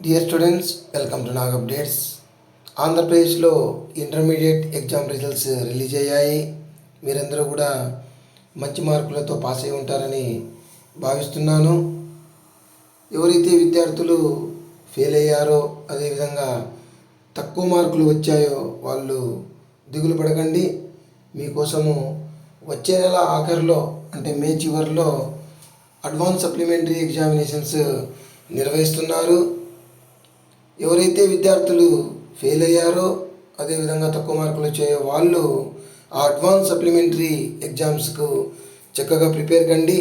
Dear students, welcome to Nag updates. ఆంధ్రప్రదేశ్లో intermediate exam results release అయ్యాయి. మీరందరూ కూడా మంచి మార్కులతో పాస్ అయి ఉంటారని భావిస్తున్నాను. ఎవరైతే విద్యార్థులు ఫెయిల్ అయ్యారో, అదేవిధంగా తక్కువ మార్కులు వచ్చాయో వాళ్ళు దిగులు పడకండి. మీకోసము వచ్చే నెల ఆఖరిలో అంటే మే చివరిలో అడ్వాన్స్ సప్లిమెంటరీ ఎగ్జామినేషన్స్ నిర్వహిస్తున్నారు. ఎవరైతే విద్యార్థులు ఫెయిల్ అయ్యారో, అదేవిధంగా తక్కువ మార్కులు వచ్చాయో వాళ్ళు ఆ అడ్వాన్స్ సప్లిమెంటరీ ఎగ్జామ్స్కు చక్కగా ప్రిపేర్ కండి.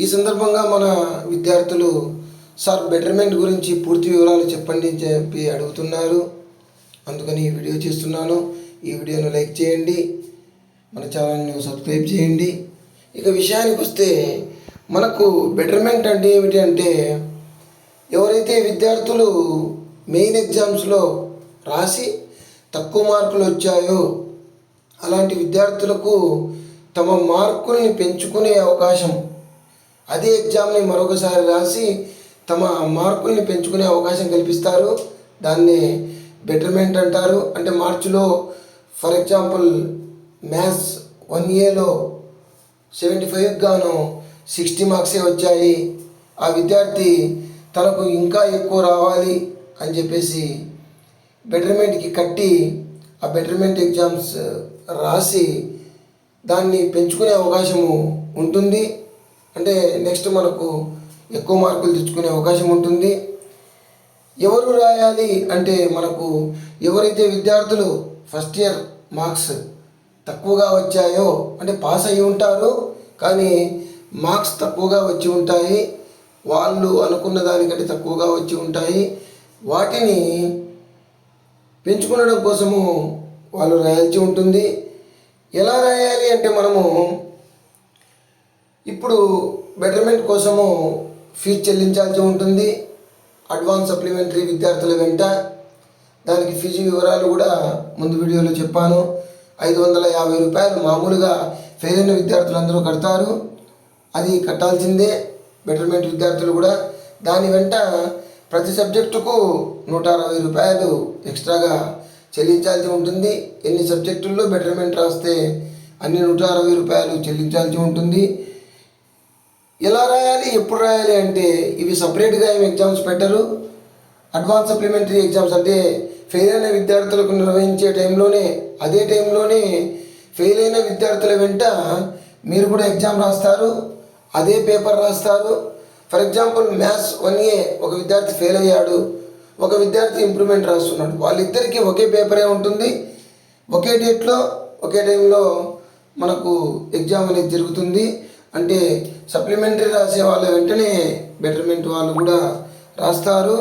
ఈ సందర్భంగా మన విద్యార్థులు సార్ బెటర్మెంట్ గురించి పూర్తి వివరాలు చెప్పండి అని చెప్పి అడుగుతున్నారు. అందుకని ఈ వీడియో చేస్తున్నాను. ఈ వీడియోను లైక్ చేయండి, మన ఛానల్ని సబ్స్క్రైబ్ చేయండి. ఇక విషయానికి వస్తే మనకు బెటర్మెంట్ అంటే ఏమిటి అంటే, ఎవరైతే విద్యార్థులు మెయిన్ ఎగ్జామ్స్లో రాసి తక్కువ మార్కులు వచ్చాయో అలాంటి విద్యార్థులకు తమ మార్కుల్ని పెంచుకునే అవకాశం, అదే ఎగ్జామ్ని మరొకసారి రాసి తమ మార్కుల్ని పెంచుకునే అవకాశం కల్పిస్తారు. దాన్ని బెటర్మెంట్ అంటారు. అంటే మార్చిలో ఫర్ ఎగ్జాంపుల్ మ్యాథ్స్ 1Aలో 75 గాను 60 మార్క్సే వచ్చాయి. ఆ విద్యార్థి తనకు ఇంకా ఎక్కువ రావాలి అని చెప్పేసి బెటర్మెంట్కి కట్టి ఆ బెటర్మెంట్ ఎగ్జామ్స్ రాసి దాన్ని పెంచుకునే అవకాశము ఉంటుంది. అంటే నెక్స్ట్ మనకు ఎక్కువ మార్కులు తెచ్చుకునే అవకాశం ఉంటుంది. ఎవరు రాయాలి అంటే, మనకు ఎవరైతే విద్యార్థులు ఫస్ట్ ఇయర్ మార్క్స్ తక్కువగా వచ్చాయో, అంటే పాస్ అయ్యి ఉంటారు కానీ మార్క్స్ తక్కువగా వచ్చి ఉంటాయి, వాళ్ళు అనుకున్న దానికంటే తక్కువగా వచ్చి ఉంటాయి, వాటిని పెంచుకునడం కోసము వాళ్ళు రాయాల్సి ఉంటుంది. ఎలా రాయాలి అంటే, మనము ఇప్పుడు బెటర్మెంట్ కోసము ఫీజు చెల్లించాల్సి ఉంటుంది అడ్వాన్స్ సప్లిమెంటరీ విద్యార్థుల వెంట. దానికి ఫీజు వివరాలు కూడా ముందు వీడియోలో చెప్పాను. 550 రూపాయలు మామూలుగా ఫెయిల్ అయిన విద్యార్థులందరూ కడతారు, అది కట్టాల్సిందే బెటర్మెంట్ విద్యార్థులు కూడా. దాని వెంట ప్రతి సబ్జెక్టుకు 160 రూపాయలు ఎక్స్ట్రాగా చెల్లించాల్సి ఉంటుంది. ఎన్ని సబ్జెక్టుల్లో బెటర్మెంట్ రాస్తే అన్ని 160 రూపాయలు చెల్లించాల్సి ఉంటుంది. ఎలా రాయాలి, ఎప్పుడు రాయాలి అంటే, ఇవి సపరేట్గా ఏమి ఎగ్జామ్స్ పెట్టరు. అడ్వాన్స్ సప్లిమెంటరీ ఎగ్జామ్స్ అంటే ఫెయిల్ అయిన విద్యార్థులకు నిర్వహించే టైంలోనే, అదే టైంలోనే ఫెయిల్ అయిన విద్యార్థుల వెంట మీరు కూడా ఎగ్జామ్ రాస్తారు, అదే పేపర్ రాస్తారు. ఫర్ ఎగ్జాంపుల్ మ్యాథ్స్ 1A ఒక విద్యార్థి ఫెయిల్ అయ్యాడు, ఒక విద్యార్థి ఇంప్రూవ్మెంట్ రాస్తున్నాడు, వాళ్ళిద్దరికీ ఒకే పేపరే ఉంటుంది. ఒకే డేట్లో ఒకే టైంలో మనకు ఎగ్జామ్ అనేది జరుగుతుంది. అంటే సప్లిమెంటరీ రాసే వాళ్ళ వెంటనే బెటర్మెంట్ వాళ్ళు కూడా రాస్తారు.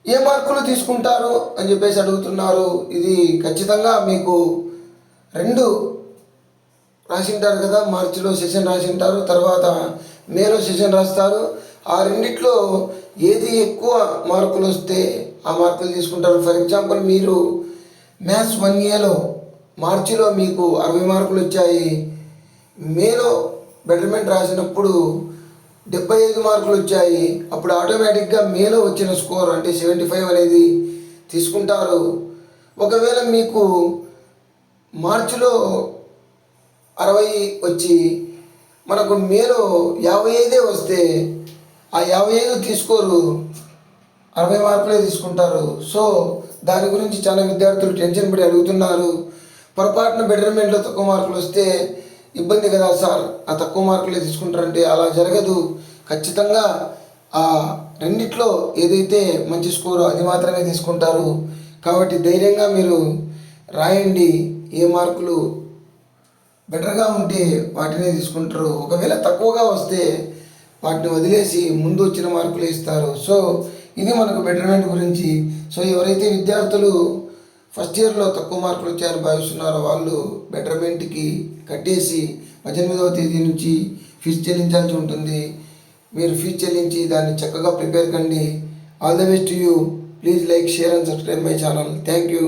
ఏ మార్కులు తీసుకుంటారు అని చెప్పేసి అడుగుతున్నారు. ఇది ఖచ్చితంగా మీకు 2 రాసింటారు కదా, మార్చిలో సెషన్ రాసింటారు, తర్వాత మేలో సెషన్ రాస్తారు. ఆ రెండిట్లో ఏది ఎక్కువ మార్కులు వస్తే ఆ మార్కులు తీసుకుంటారు. ఫర్ ఎగ్జాంపుల్ మీరు మ్యాథ్స్ 1Aలో మార్చిలో మీకు 60 మార్కులు వచ్చాయి, మేలో బెటర్మెంట్ రాసినప్పుడు 75 మార్కులు వచ్చాయి. అప్పుడు ఆటోమేటిక్గా మేలో వచ్చిన స్కోర్ అంటే 75 అనేది తీసుకుంటారు. ఒకవేళ మీకు మార్చిలో 60 వచ్చి మనకు మేలో 55 వస్తే ఆ 55 తీసుకోరు, 60 మార్కులే తీసుకుంటారు. సో దాని గురించి చాలా విద్యార్థులు టెన్షన్ పడి అడుగుతున్నారు. పొరపాటున బెటర్మెంట్లో తక్కువ మార్కులు వస్తే ఇబ్బంది కదా సార్, ఆ తక్కువ మార్కులే తీసుకుంటారంటే అలా జరగదు. ఖచ్చితంగా ఆ రెండిట్లో ఏదైతే మంచి స్కోరో అది మాత్రమే తీసుకుంటారు. కాబట్టి ధైర్యంగా మీరు రాయండి. ఏ మార్కులు బెటర్గా ఉంటే వాటినే తీసుకుంటారు. ఒకవేళ తక్కువగా వస్తే వాటిని వదిలేసి ముందు వచ్చిన మార్కులు ఇస్తారు. సో ఇది మనకు బెటర్మెంట్ గురించి. సో ఎవరైతే విద్యార్థులు ఫస్ట్ ఇయర్లో తక్కువ మార్కులు వచ్చాయని భావిస్తున్నారో వాళ్ళు బెటర్మెంట్కి కట్టేసి 18వ తేదీ నుంచి ఫీజు చెల్లించాల్సి ఉంటుంది. మీరు ఫీజు చెల్లించి దాన్ని చక్కగా ప్రిపేర్ కండి. All the best to you. Please like, share and subscribe my channel. Thank you.